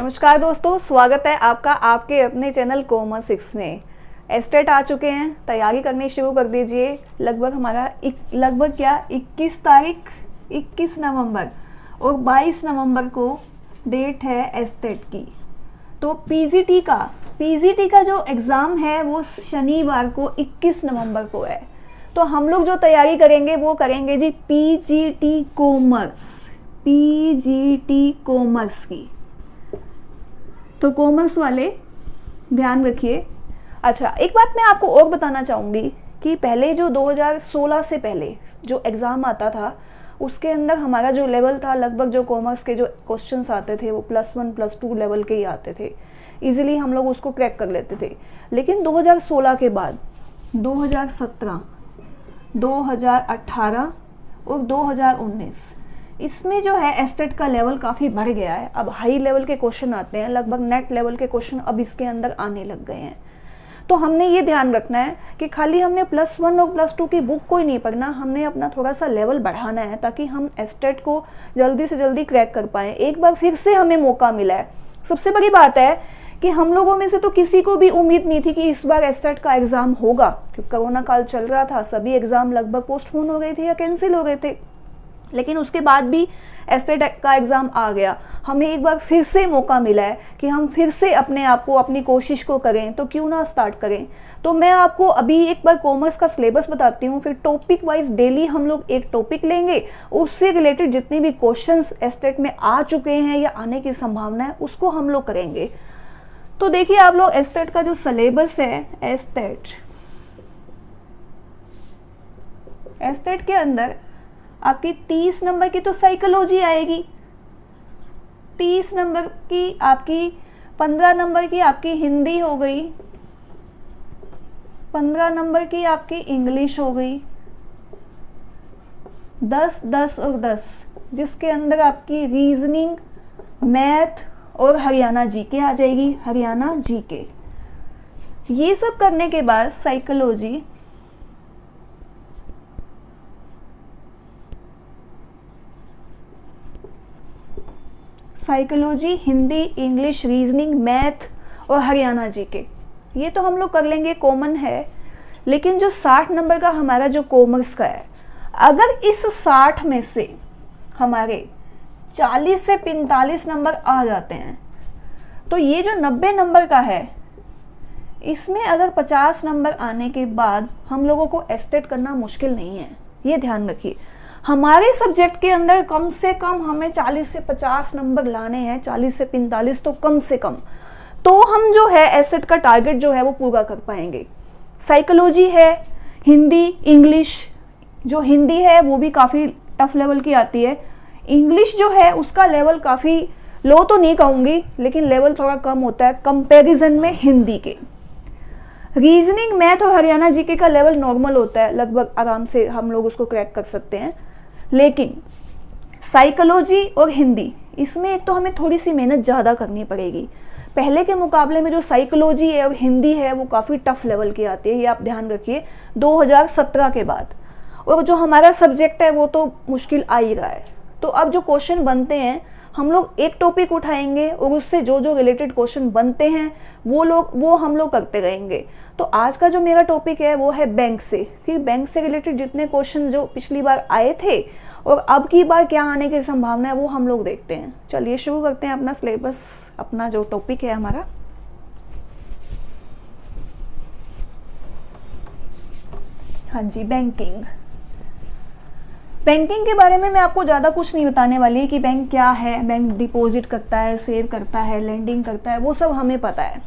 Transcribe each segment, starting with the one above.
नमस्कार दोस्तों, स्वागत है आपका आपके अपने चैनल कॉमर्स 6 में। एस्टेट आ चुके हैं, तैयारी करनी शुरू कर दीजिए। लगभग हमारा 21 नवंबर और 22 नवंबर को डेट है एस्टेट की। तो पीजीटी का जो एग्ज़ाम है वो शनिवार को 21 नवंबर को है। तो हम लोग जो तैयारी करेंगे वो करेंगे जी पीजीटी कॉमर्स की। तो कॉमर्स वाले ध्यान रखिए। अच्छा, एक बात मैं आपको और बताना चाहूँगी कि पहले जो 2016 से पहले जो एग्ज़ाम आता था उसके अंदर हमारा जो लेवल था, लगभग जो कॉमर्स के जो क्वेश्चंस आते थे वो +1 +2 लेवल के ही आते थे। इजीली हम लोग उसको क्रैक कर लेते थे। लेकिन 2016 के बाद 2017, 2018 और 2019 इसमें जो है एस्टेट का लेवल काफ़ी बढ़ गया है। अब हाई लेवल के क्वेश्चन आते हैं, लगभग नेट लेवल के क्वेश्चन अब इसके अंदर आने लग गए हैं। तो हमने ये ध्यान रखना है कि खाली हमने +1 और +2 की बुक को ही नहीं पढ़ना, हमने अपना थोड़ा सा लेवल बढ़ाना है ताकि हम एस्टेट को जल्दी से जल्दी क्रैक कर पाएँ। एक बार फिर से हमें मौका मिला है। सबसे बड़ी बात है कि हम लोगों में से तो किसी को भी उम्मीद नहीं थी कि इस बार एस्टेट का एग्ज़ाम होगा, क्योंकि कोरोना काल चल रहा था, सभी एग्ज़ाम लगभग पोस्टपोन हो गए थे या कैंसिल हो गए थे। लेकिन उसके बाद भी एस्टेट का एग्ज़ाम आ गया। हमें एक बार फिर से मौका मिला है कि हम फिर से अपने आप को, अपनी कोशिश को करें, तो क्यों ना स्टार्ट करें। तो मैं आपको अभी एक बार कॉमर्स का सिलेबस बताती हूँ, फिर टॉपिक वाइज डेली हम लोग एक टॉपिक लेंगे, उससे रिलेटेड जितने भी क्वेश्चंस एस्टेट में आ चुके हैं या आने की संभावना है उसको हम लोग करेंगे। तो देखिए आप लोग, एस्टेट का जो सिलेबस है, एस्टेट के अंदर आपकी 30 नंबर की तो साइकोलॉजी आएगी, 30 नंबर की आपकी, 15 नंबर की आपकी हिंदी हो गई, 15 नंबर की आपकी इंग्लिश हो गई, 10, 10 और 10 जिसके अंदर आपकी रीजनिंग, मैथ और हरियाणा जीके आ जाएगी, हरियाणा जीके। ये सब करने के बाद psychology, Hindi, English, reasoning, math और हरियाणा जीके, ये तो हम लोग कर लेंगे, कॉमन है। लेकिन जो 60 नंबर का हमारा जो कॉमर्स का है, अगर इस 60 में से हमारे 40 से 45 नंबर आ जाते हैं तो ये जो 90 नंबर का है, इसमें अगर 50 नंबर आने के बाद हम लोगों को एस्टेट करना मुश्किल नहीं है। ये ध्यान रखिए, हमारे सब्जेक्ट के अंदर कम से कम हमें 40 से 50 नंबर लाने हैं, 40 से 45 तो कम से कम, तो हम जो है एस्टेट का टारगेट जो है वो पूरा कर पाएंगे। साइकोलॉजी है, हिंदी, इंग्लिश, जो हिंदी है वो भी काफ़ी टफ लेवल की आती है। इंग्लिश जो है उसका लेवल काफ़ी लो तो नहीं कहूँगी, लेकिन लेवल थोड़ा कम होता है कंपैरिजन में हिंदी के। रीजनिंग, मैथ और हरियाणा जीके का लेवल नॉर्मल होता है, लगभग आराम से हम लोग उसको क्रैक कर सकते हैं। लेकिन साइकोलॉजी और हिंदी, इसमें एक तो हमें थोड़ी सी मेहनत ज़्यादा करनी पड़ेगी। पहले के मुकाबले में जो साइकोलॉजी है और हिंदी है वो काफ़ी टफ लेवल की आती है, ये आप ध्यान रखिए 2017 के बाद। और जो हमारा सब्जेक्ट है वो तो मुश्किल आ ही रहा है। तो अब जो क्वेश्चन बनते हैं, हम लोग एक टॉपिक उठाएंगे और उससे जो जो रिलेटेड क्वेश्चन बनते हैं वो हम लोग करते रहेंगे। तो आज का जो मेरा टॉपिक है वो है बैंक से, कि बैंक से रिलेटेड जितने क्वेश्चन जो पिछली बार आए थे और अब की बार क्या आने की संभावना है वो हम लोग देखते हैं। चलिए शुरू करते हैं अपना सिलेबस, अपना जो टॉपिक है हमारा। हाँ जी, बैंकिंग के बारे में मैं आपको ज़्यादा कुछ नहीं बताने वाली कि बैंक क्या है। बैंक डिपॉजिट करता है, सेव करता है, लेंडिंग करता है, वो सब हमें पता है।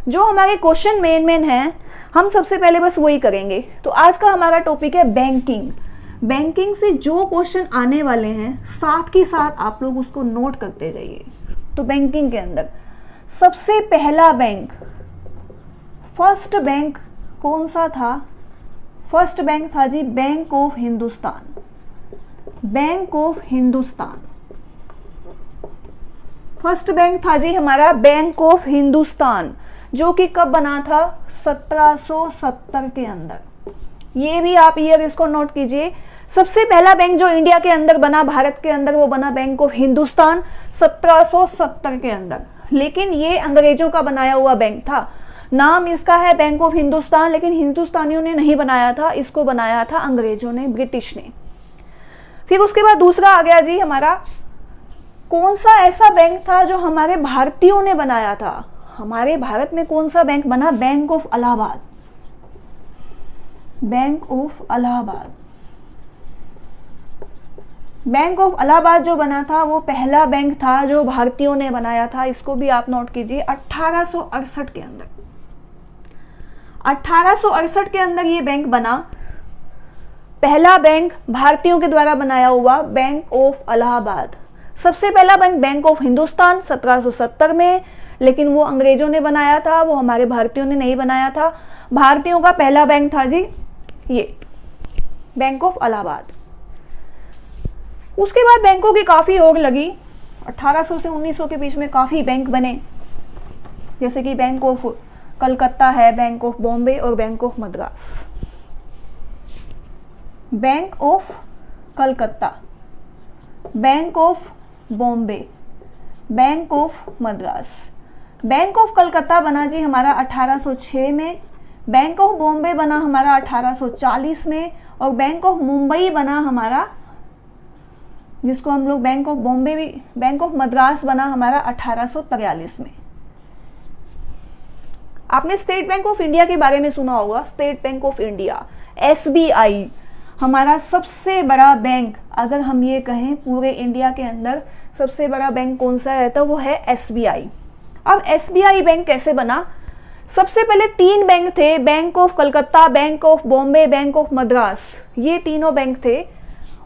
जो हमारे क्वेश्चन मेन हैं, हम सबसे पहले बस वही करेंगे। तो आज का हमारा टॉपिक है बैंकिंग। बैंकिंग से जो क्वेश्चन आने वाले हैं साथ के साथ आप लोग उसको नोट करते जाइए। तो बैंकिंग के अंदर सबसे पहला बैंक, फर्स्ट बैंक कौन सा था? फर्स्ट बैंक था जी bank of Hindustan. Bank of Hindustan first bank था जी हमारा, बैंक ऑफ हिंदुस्तान, जो कि कब बना था? 1770 के अंदर। ये भी आप ईयर इसको नोट कीजिए। सबसे पहला बैंक जो इंडिया के अंदर बना, भारत के अंदर, वो बना बैंक ऑफ हिंदुस्तान 1770 के अंदर। लेकिन ये अंग्रेजों का बनाया हुआ बैंक था। नाम इसका है बैंक ऑफ हिंदुस्तान, लेकिन हिंदुस्तानियों ने नहीं बनाया था, इसको बनाया था अंग्रेजों ने, ब्रिटिश ने। फिर उसके बाद दूसरा आ गया जी हमारा, कौन सा ऐसा बैंक था जो हमारे भारतीयों ने बनाया था? हमारे भारत में कौन सा बैंक बना? Bank of Allahabad. Bank of Allahabad. Bank of Allahabad जो बना था वो पहला बैंक था जो भारतीयों ने बनाया था। इसको भी आप नोट कीजिए, 1868 के अंदर। 1868 के अंदर ये बैंक बना, पहला बैंक भारतीयों के द्वारा बनाया हुआ बैंक ऑफ इलाहाबाद। सबसे पहला बैंक बैंक ऑफ हिंदुस्तान 1770 में, लेकिन वो अंग्रेजों ने बनाया था, वो हमारे भारतीयों ने नहीं बनाया था। भारतीयों का पहला बैंक था जी ये बैंक ऑफ इलाहाबाद। उसके बाद बैंकों की काफी होड़ लगी। 1800 से 1900 के बीच में काफी बैंक बने, जैसे कि बैंक ऑफ कलकत्ता है, बैंक ऑफ बॉम्बे और bank of Madras. Bank of Calcutta, bank of Bombay, bank of Madras. Bank of Calcutta बना जी हमारा 1806 में, बैंक ऑफ बॉम्बे बना हमारा 1840 में, और बैंक ऑफ मुंबई बना हमारा, जिसको हम लोग बैंक ऑफ बॉम्बे भी, बैंक ऑफ मद्रास बना हमारा 1843 में। आपने स्टेट बैंक ऑफ इंडिया के बारे में सुना होगा, state bank of India, SBI, हमारा सबसे बड़ा बैंक। अगर हम ये कहें पूरे इंडिया के अंदर सबसे बड़ा बैंक कौन सा है तो वो है एसबीआई। अब एसबीआई बैंक कैसे बना? सबसे पहले 3 बैंक थे, bank of Calcutta, bank of Bombay, bank of Madras. ये तीनों बैंक थे।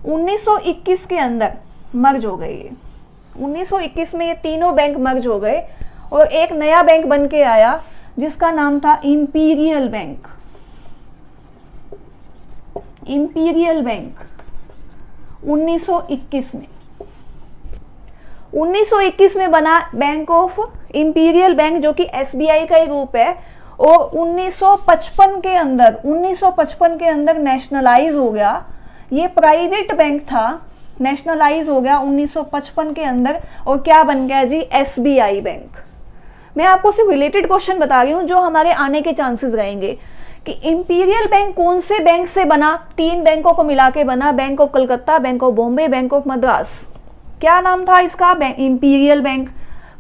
1921 के अंदर मर्ज हो गए ये। 1921 में ये तीनों बैंक मर्ज हो गए और एक नया बैंक बन के आया जिसका नाम था इंपीरियल बैंक। इंपीरियल बैंक 1921 में। 1921 में बना बैंक ऑफ इंपीरियल बैंक, जो कि एसबीआई का ही रूप है, और 1955 के अंदर नेशनलाइज हो गया। ये प्राइवेट बैंक था, नेशनलाइज हो गया 1955 के अंदर, और क्या बन गया जी? SBI bank. मैं आपको सिर्फ रिलेटेड क्वेश्चन बता रही हूं जो हमारे आने के चांसेस रहेंगे कि इंपीरियल बैंक कौन से बैंक से बना? 3 बैंकों को मिला के बना, bank of Calcutta, bank of Bombay, bank of Madras. क्या नाम था इसका? Imperial bank.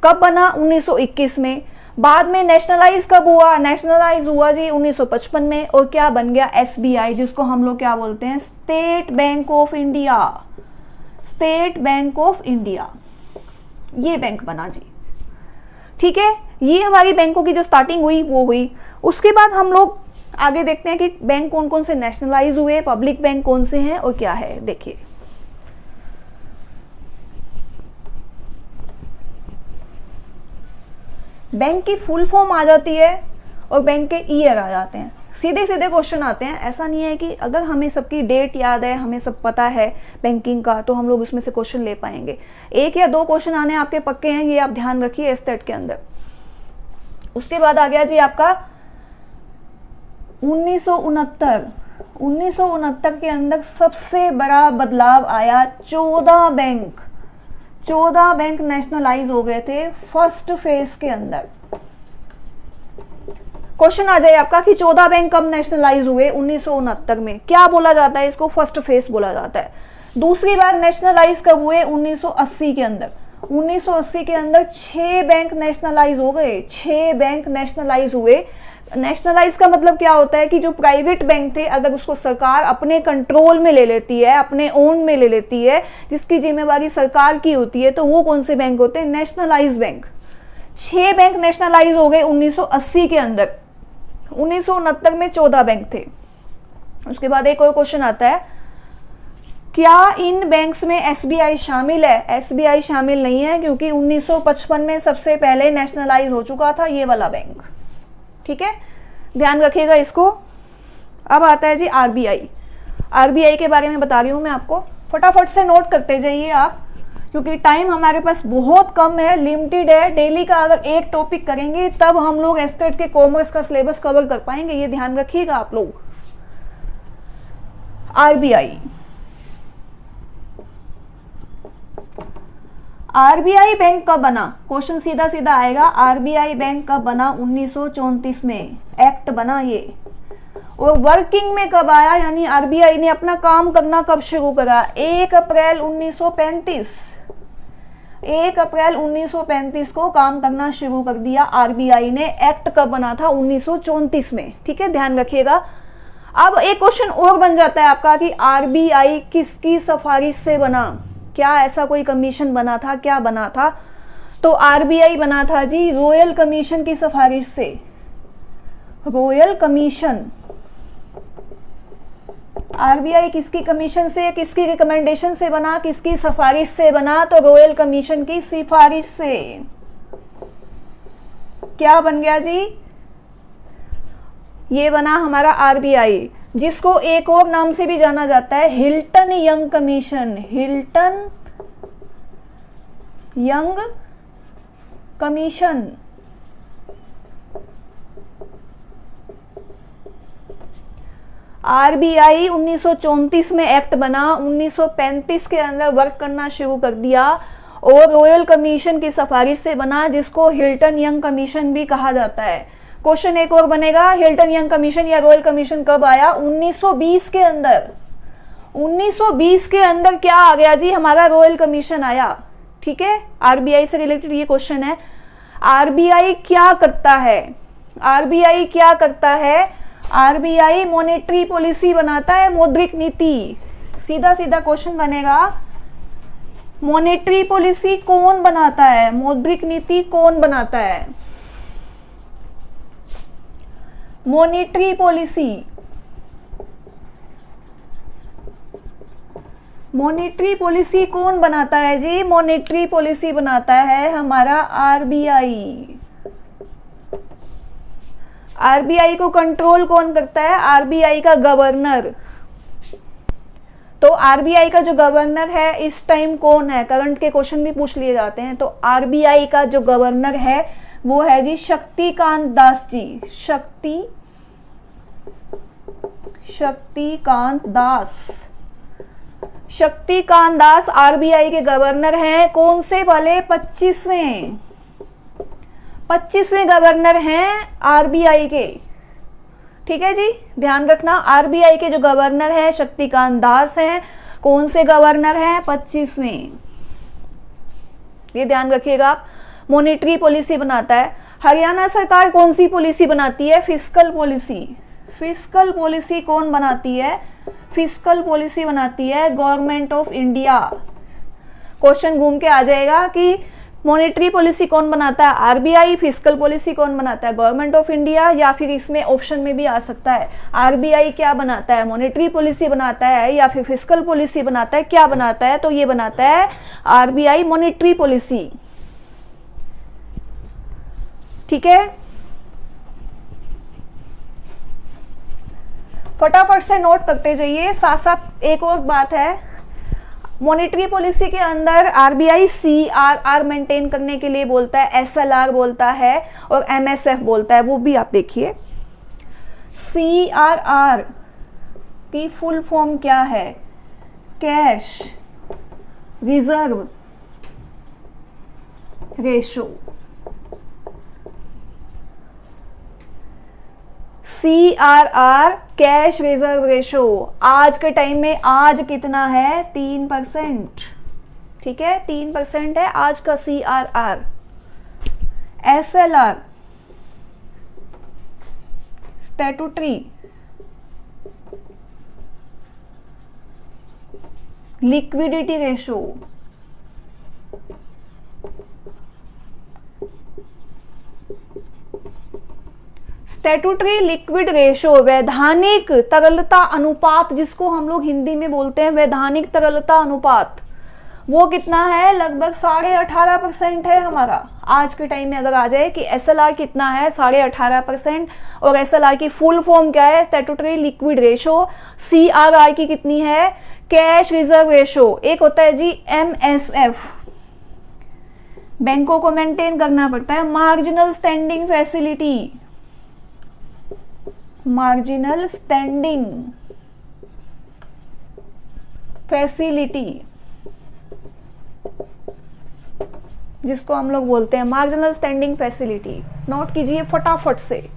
कब बना? 1921 में। बाद में नेशनलाइज कब हुआ? नेशनलाइज हुआ जी 1955 में, और क्या बन गया? एसबीआई, जिसको हम लोग क्या बोलते हैं? State bank of India. State bank of India, ये बैंक बना जी। ठीक है, ये हमारी बैंकों की जो स्टार्टिंग हुई वो हुई। उसके बाद हम लोग आगे देखते हैं कि बैंक कौन कौन से नेशनलाइज हुए, पब्लिक बैंक कौन से हैं और क्या है। देखिए, बैंक की फुल फॉर्म आ जाती है और बैंक के ईयर आ जाते हैं। सीधे सीधे क्वेश्चन आते हैं। ऐसा नहीं है कि अगर हमें सबकी डेट याद है, हमें सब पता है बैंकिंग का, तो हम लोग उसमें से क्वेश्चन ले पाएंगे। 1 या 2 क्वेश्चन आने आपके पक्के हैं, ये आप ध्यान रखिए एस्टेट के अंदर। उसके बाद आ गया जी आपका 1969। 1969 के अंदर सबसे बड़ा बदलाव आया। 14 बैंक नेशनलाइज हो गए थे फर्स्ट फेज के अंदर। क्वेश्चन आ जाए आपका कि 14 बैंक कब नेशनलाइज हुए? 1969 में। क्या बोला जाता है इसको? फर्स्ट फेज बोला जाता है। दूसरी बार नेशनलाइज कब हुए? 1980 के अंदर। 1980 के अंदर 6 बैंक नेशनलाइज हो गए। 6 बैंक नेशनलाइज हुए। नेशनलाइज का मतलब क्या होता है कि जो प्राइवेट बैंक थे, अगर उसको सरकार अपने कंट्रोल में ले लेती है, अपने ओन में ले लेती है, जिसकी जिम्मेवारी सरकार की होती है, तो वो कौन से बैंक होते हैं? Nationalise bank. 6 बैंक नेशनलाइज हो गए 1980 के अंदर। 1969 में 14 बैंक थे। उसके बाद एक और क्वेश्चन आता है, क्या इन बैंक्स में एसबीआई शामिल है? एसबीआई शामिल नहीं है, क्योंकि 1955 में सबसे पहले नेशनलाइज हो चुका था ये वाला बैंक। ठीक है, ध्यान रखिएगा इसको। अब आता है जी आरबीआई। आरबीआई के बारे में बता रही हूं मैं आपको, फटाफट से नोट करते जाइए आप, क्योंकि टाइम हमारे पास बहुत कम है, लिमिटेड है। डेली का अगर एक टॉपिक करेंगे तब हम लोग एस्टेट के कॉमर्स का सिलेबस कवर कर पाएंगे, ये ध्यान रखिएगा आप लोग। आरबीआई बैंक कब बना, क्वेश्चन सीधा सीधा आएगा। आरबीआई बैंक कब बना, 1934 में एक्ट बना ये। और वर्किंग में कब आया, यानी आरबीआई ने अपना काम करना कब शुरू करा, 1 अप्रैल 1935। 1 अप्रैल 1935 को काम करना शुरू कर दिया आरबीआई ने। एक्ट कब बना था, 1934 में। ठीक है, ध्यान रखिएगा। अब एक क्वेश्चन और बन जाता है आपका कि आरबीआई किसकी सिफारिश से बना, क्या ऐसा कोई कमीशन बना था, क्या बना था? तो आरबीआई बना था जी रॉयल कमीशन की सिफारिश से। रॉयल कमीशन, आरबीआई किसकी कमीशन से, किसकी रिकमेंडेशन से बना, किसकी सिफारिश से बना? तो रॉयल कमीशन की सिफारिश से। क्या बन गया जी, ये बना हमारा आरबीआई, जिसको एक और नाम से भी जाना जाता है, Hilton young commission. Hilton young commission. RBI 1934 में एक्ट बना, 1935 के अंदर वर्क करना शुरू कर दिया और रॉयल कमीशन की सिफारिश से बना, जिसको हिल्टन यंग कमीशन भी कहा जाता है। क्वेश्चन एक और बनेगा, हिल्टन यंग कमीशन या रॉयल कमीशन कब आया, 1920 के अंदर। 1920 के अंदर क्या आ गया जी, हमारा रॉयल कमीशन आया। ठीक है, आरबीआई से रिलेटेड ये क्वेश्चन है। आरबीआई क्या करता है, आरबीआई क्या करता है? आरबीआई मॉनेटरी पॉलिसी बनाता है, मौद्रिक नीति। सीधा सीधा क्वेश्चन बनेगा, मॉनेटरी पॉलिसी कौन बनाता है, मौद्रिक नीति कौन बनाता है? मॉनेटरी पॉलिसी, मॉनेटरी पॉलिसी कौन बनाता है जी? मॉनेटरी पॉलिसी बनाता है हमारा आरबीआई। आरबीआई को कंट्रोल कौन करता है? आरबीआई का गवर्नर। तो आरबीआई का जो गवर्नर है इस टाइम कौन है? करंट के क्वेश्चन भी पूछ लिए जाते हैं। तो आरबीआई का जो गवर्नर है वो है जी शक्तिकांत दास जी। शक्तिकांत दास। शक्तिकांत दास आरबीआई के गवर्नर हैं। कौन से वाले? 25वें गवर्नर हैं आरबीआई के। ठीक है जी, ध्यान रखना, आरबीआई के जो गवर्नर है शक्तिकांत दास हैं। कौन से गवर्नर हैं? 25वें। ये ध्यान रखिएगा। मॉनेटरी पॉलिसी बनाता है। हरियाणा सरकार कौन सी पॉलिसी बनाती है? Fiscal policy. फिस्कल पॉलिसी कौन बनाती है? फिस्कल पॉलिसी बनाती है गवर्नमेंट ऑफ इंडिया। क्वेश्चन घूम के आ जाएगा कि मॉनेटरी पॉलिसी कौन बनाता है? आरबीआई। फिस्कल पॉलिसी कौन बनाता है? Government of India. या फिर इसमें ऑप्शन में भी आ सकता है आरबीआई क्या बनाता है, मॉनेटरी पॉलिसी बनाता है या फिर फिस्कल पॉलिसी बनाता है, क्या बनाता है? तो ये बनाता है आरबीआई मॉनेटरी पॉलिसी। ठीक है, फटाफट से नोट करते जाइए। साथ साथ एक और बात है, मॉनेटरी पॉलिसी के अंदर आरबीआई सीआरआर मेंटेन करने के लिए बोलता है, एसएलआर बोलता है और एमएसएफ बोलता है, वो भी आप देखिए। सीआरआर की फुल फॉर्म क्या है? Cash reserve ratio. CRR cash reserve ratio. आज के टाइम में आज कितना है? 3%। ठीक है, 3% है आज का CRR. SLR statutory liquidity ratio. Statutory liquid ratio, वैधानिक तरलता अनुपात, जिसको हम लोग हिंदी में बोलते हैं वैधानिक तरलता अनुपात, वो कितना है? लगभग 18.5% है हमारा। आज के टाइम में अगर आ जाए कि एसएलआर कितना है? 18.5%। और एसएलआर की फुल फॉर्म क्या है? Statutory liquid ratio. सीआरआर की कितनी है? Cash reserve ratio. एक होता है जी एमएसएफ, बैंकों को मेंटेन करना पड़ता है, marginal standing facility. Marginal standing facility. जिसको हम लोग बोलते हैं मार्जिनल स्टैंडिंग फैसिलिटी। नोट कीजिए फटाफट से।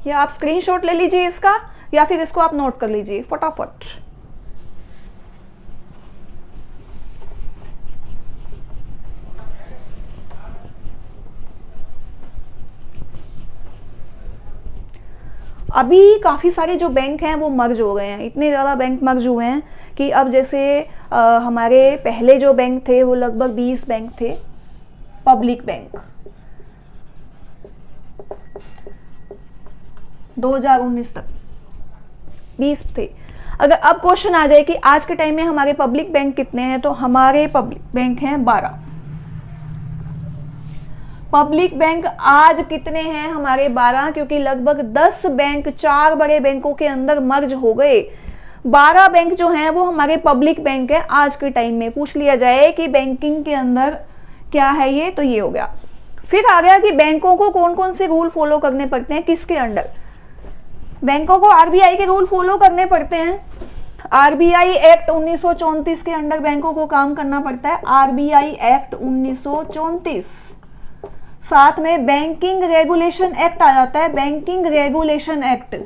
या आप स्क्रीनशॉट ले लीजिए इसका, या फिर इसको आप नोट कर लीजिए फटाफट। अभी काफ़ी सारे जो बैंक हैं वो मर्ज हो गए हैं, इतने ज़्यादा बैंक मर्ज हुए हैं कि अब जैसे हमारे पहले जो बैंक थे वो लगभग 20 बैंक थे, पब्लिक बैंक 2019 तक 20 थे। अगर अब क्वेश्चन आ जाए कि आज के टाइम में हमारे पब्लिक बैंक कितने हैं, तो हमारे पब्लिक बैंक हैं 12। पब्लिक बैंक आज कितने हैं हमारे 12, क्योंकि लगभग 10 बैंक 4 बड़े बैंकों के अंदर मर्ज हो गए। 12 बैंक जो हैं वो हमारे पब्लिक बैंक है आज के टाइम में। पूछ लिया जाए कि बैंकिंग के अंदर क्या है ये, तो ये हो गया। फिर आ गया कि बैंकों को कौन कौन से रूल फॉलो करने पड़ते हैं, किसके अंडर। बैंकों को आरबीआई के रूल फॉलो करने पड़ते हैं। आरबीआई एक्ट 1934 के अंडर बैंकों को काम करना पड़ता है, आरबीआई एक्ट 1934। साथ में बैंकिंग रेगुलेशन एक्ट आ जाता है, banking regulation act.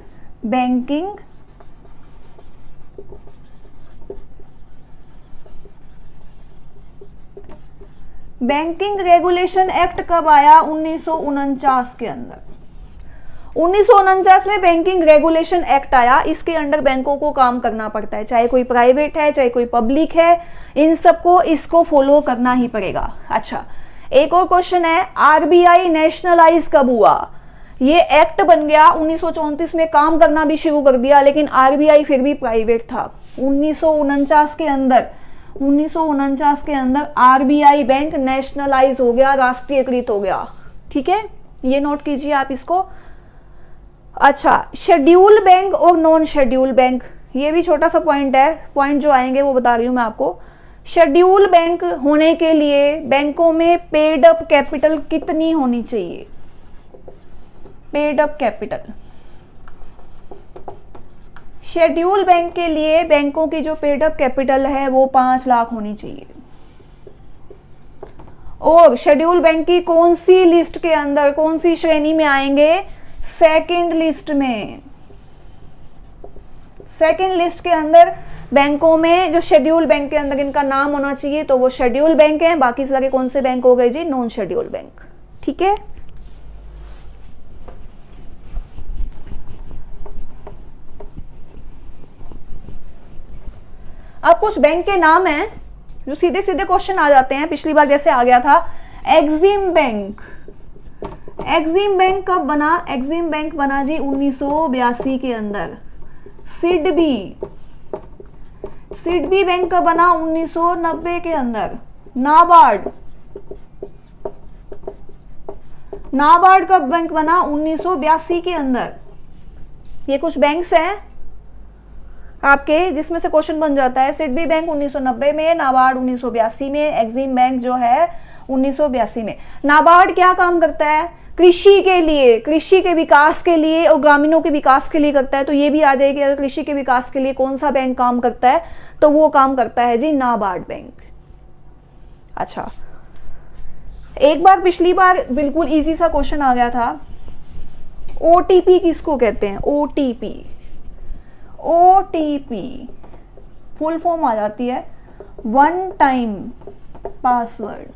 Banking regulation act कब आया, 1949 के अंदर। 1949 में बैंकिंग रेगुलेशन एक्ट आया। इसके अंडर बैंकों को काम करना पड़ता है, चाहे कोई प्राइवेट है चाहे कोई पब्लिक है, इन सबको इसको फॉलो करना ही पड़ेगा। अच्छा, एक और क्वेश्चन है, आरबीआई नेशनलाइज कब हुआ। ये एक्ट बन गया 1934 में, काम करना भी शुरू कर दिया, लेकिन आरबीआई फिर भी प्राइवेट था। 1949 के अंदर आरबीआई बैंक नेशनलाइज हो गया, राष्ट्रीयकृत हो गया। ठीक है, ये नोट कीजिए आप इसको। अच्छा, शेड्यूल बैंक और नॉन शेड्यूल बैंक, ये भी छोटा सा पॉइंट है, पॉइंट जो आएंगे वो बता रही हूं मैं आपको। शेड्यूल बैंक होने के लिए बैंकों में पेड अप कैपिटल कितनी होनी चाहिए, paid up capital. Schedule bank के लिए बैंकों की जो पेड अप कैपिटल है वो 5 लाख होनी चाहिए। और शेड्यूल बैंक की कौन सी लिस्ट के अंदर, कौन सी श्रेणी में आएंगे, सेकंड लिस्ट में। सेकंड लिस्ट के अंदर बैंकों में जो शेड्यूल बैंक के अंदर इनका नाम होना चाहिए, तो वो शेड्यूल बैंक है। बाकी सारे कौन से बैंक हो गए जी, नॉन शेड्यूल बैंक। ठीक है, अब कुछ बैंक के नाम हैं जो सीधे सीधे क्वेश्चन आ जाते हैं। पिछली बार जैसे आ गया था एक्सिम बैंक। एक्सिम बैंक कब बना, एक्सिम बैंक बना जी 1982 के अंदर। सिडबी बैंक कब बना, 1990 के अंदर। नाबार्ड कब बैंक बना, 1982 के अंदर। ये कुछ बैंक्स हैं आपके जिसमें से क्वेश्चन बन जाता है। सिडबी बैंक 1990 में, नाबार्ड 1982 में, एक्सिम बैंक जो है 1982 में। नाबार्ड क्या काम करता है, कृषि के लिए, कृषि के विकास के लिए और ग्रामीणों के विकास के लिए करता है। तो ये भी आ जाएगी, अगर कृषि के विकास के लिए कौन सा बैंक काम करता है, तो वो काम करता है जी नाबार्ड बैंक। अच्छा, एक बार पिछली बार बिल्कुल इजी सा क्वेश्चन आ गया था, ओटीपी किसको कहते हैं, ओटीपी फुल फॉर्म आ जाती है वन टाइम पासवर्ड।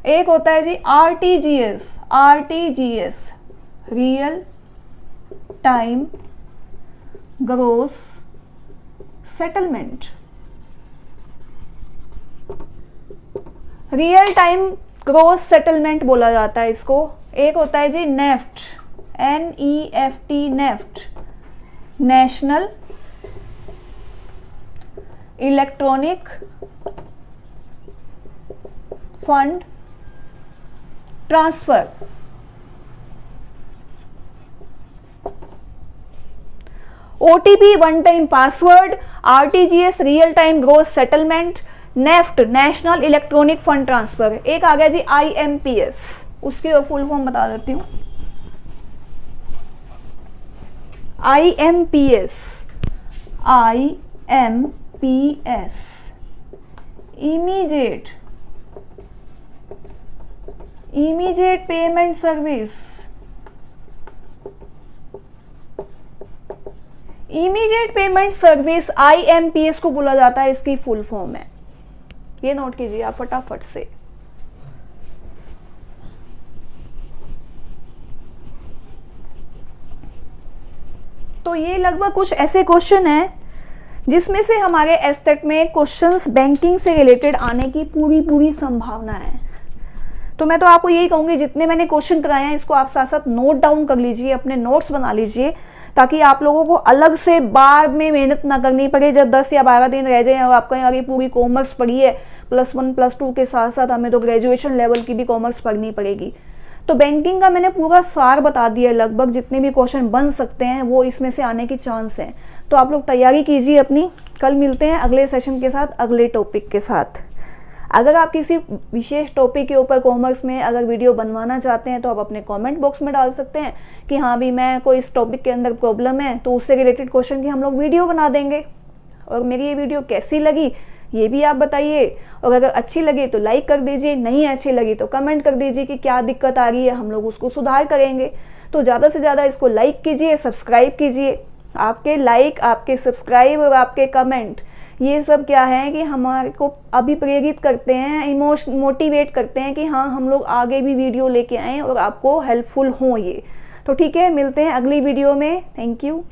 एक होता है जी RTGS, real time gross settlement. Real time gross settlement बोला जाता है इसको। एक होता है जी NEFT, NEFT, NEFT, national electronic fund transfer. OTP one time password, RTGS real time gross settlement, NEFT national electronic fund transfer. एक आ गया जी IMPS, उसकी फुल फॉर्म बता देती हूं। IMPS, immediate payment service. Immediate payment service IMPS को बोला जाता है, इसकी फुल फॉर्म है, ये नोट कीजिए आप फटाफट से। तो ये लगभग कुछ ऐसे क्वेश्चन हैं जिसमें से हमारे एस्टेट में क्वेश्चंस बैंकिंग से रिलेटेड आने की पूरी संभावना है। तो मैं तो आपको यही कहूंगी, जितने मैंने क्वेश्चन कराए हैं इसको आप साथ साथ नोट डाउन कर लीजिए, अपने नोट्स बना लीजिए, ताकि आप लोगों को अलग से बाद में मेहनत ना करनी पड़े। जब 10 या 12 दिन रह जाए और आपको यहाँ पूरी कॉमर्स पढ़ी है, +1 +2 के साथ साथ हमें तो ग्रेजुएशन लेवल की भी कॉमर्स पढ़नी पड़ेगी। तो बैंकिंग का मैंने पूरा सार बता दिया, लगभग जितने भी क्वेश्चन बन सकते हैं वो इसमें से आने की चांस है। तो आप लोग तैयारी कीजिए अपनी। कल मिलते हैं अगले सेशन के साथ, अगले टॉपिक के साथ। अगर आप किसी विशेष टॉपिक के ऊपर कॉमर्स में अगर वीडियो बनवाना चाहते हैं तो आप अपने कमेंट बॉक्स में डाल सकते हैं कि हाँ भी मैं कोई इस टॉपिक के अंदर प्रॉब्लम है, तो उससे रिलेटेड क्वेश्चन की हम लोग वीडियो बना देंगे। और मेरी ये वीडियो कैसी लगी ये भी आप बताइए, और अगर अच्छी लगी तो लाइक कर दीजिए, नहीं अच्छी लगी तो कमेंट कर दीजिए कि क्या दिक्कत आ रही है, हम लोग उसको सुधार करेंगे। तो ज़्यादा से ज़्यादा इसको लाइक कीजिए, सब्सक्राइब कीजिए। आपके लाइक, आपके सब्सक्राइब और आपके कमेंट, ये सब क्या है कि हमारे को अभी प्रेरित करते हैं, मोटिवेट करते हैं कि हाँ हम लोग आगे भी वीडियो लेके आएँ और आपको हेल्पफुल हों ये। तो ठीक है, मिलते हैं अगली वीडियो में। Thank you.